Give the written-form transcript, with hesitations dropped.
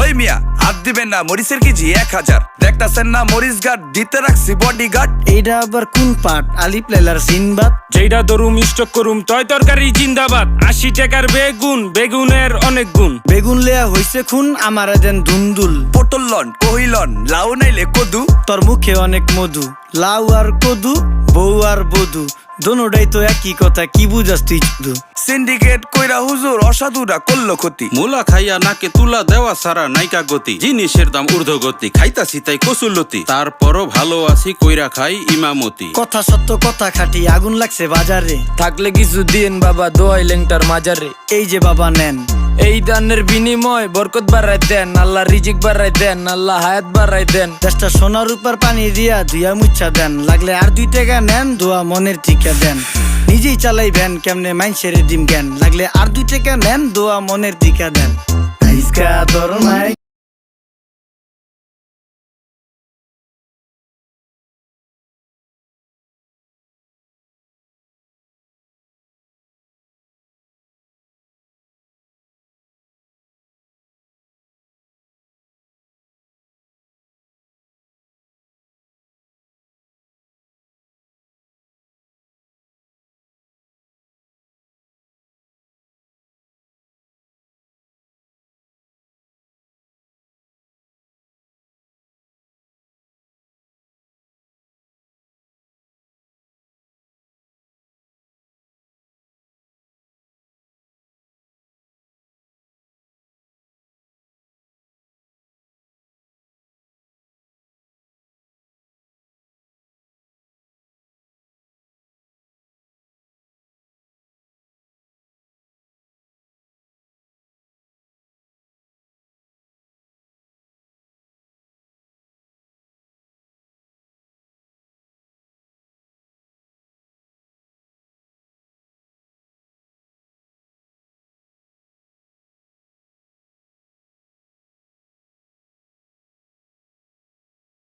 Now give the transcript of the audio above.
ওই মিয়া হাত দিবেন না, মরিচের কেজি 1000। দেখতাছেন না মরিচ গার্ড দিতে রাখছি বডি গার্ড। এইটা আবার কোন পাট? আলিপ লাইলার সিনবাদ। যেইটা ধরুম স্টক করুম তয় তরকারি জিন্দাবাদ। 80 টাকার বেগুন, বেগুনের অনেক গুণ। বেগুন লেয়া হইছে খুন, আমারে দেন ধুন্দুল। পটল লন, কহিলন, লাউ নাইলে কদু। তোর মুখে অনেক মধু, লাউ আর কদু, বউ আর বধু, দোনোটাই তো একই কথা, কি বুঝাস তুই শুধু? সিন্ডিকেট কইরা হুজুর অসাধুরা করলো ক্ষতি। মুলা খাইয়া নাকে তুলা দেওয়া সারা নাইকা গতি। জিনিসের দাম ঊর্ধ্বগতি, খাইতাছি তাই কসুলতি। তারপরও ভালো আছি কইরা খাই ইমামতি। কথা সত্য কথা খাটি, আগুন লাগছে বাজারে। থাকলে কিছু দিন বাবা, দোয়াই লেংটার মাজারে। এই যে বাবা নেন, এই দানের বিনিময় বরকত বাড়াই দেন, আল্লাহ রিজিক বাড়াই দেন, আল্লাহ হায়াত বাড়াই দেন। দেশটা সোনার উপর পানি দিয়া ধুইয়া মুচ্ছা দেন। লাগলে আর 2 টাকা নেন, দোয়া মনের টিকা দেন। নিজেই চালাই ভ্যান, কেমনে মাইনসেরে দিম জ্ঞান। লাগলে আর 2 টাকা নেন, দোয়া মনের টিকা দেন। আইসকা তোর নাই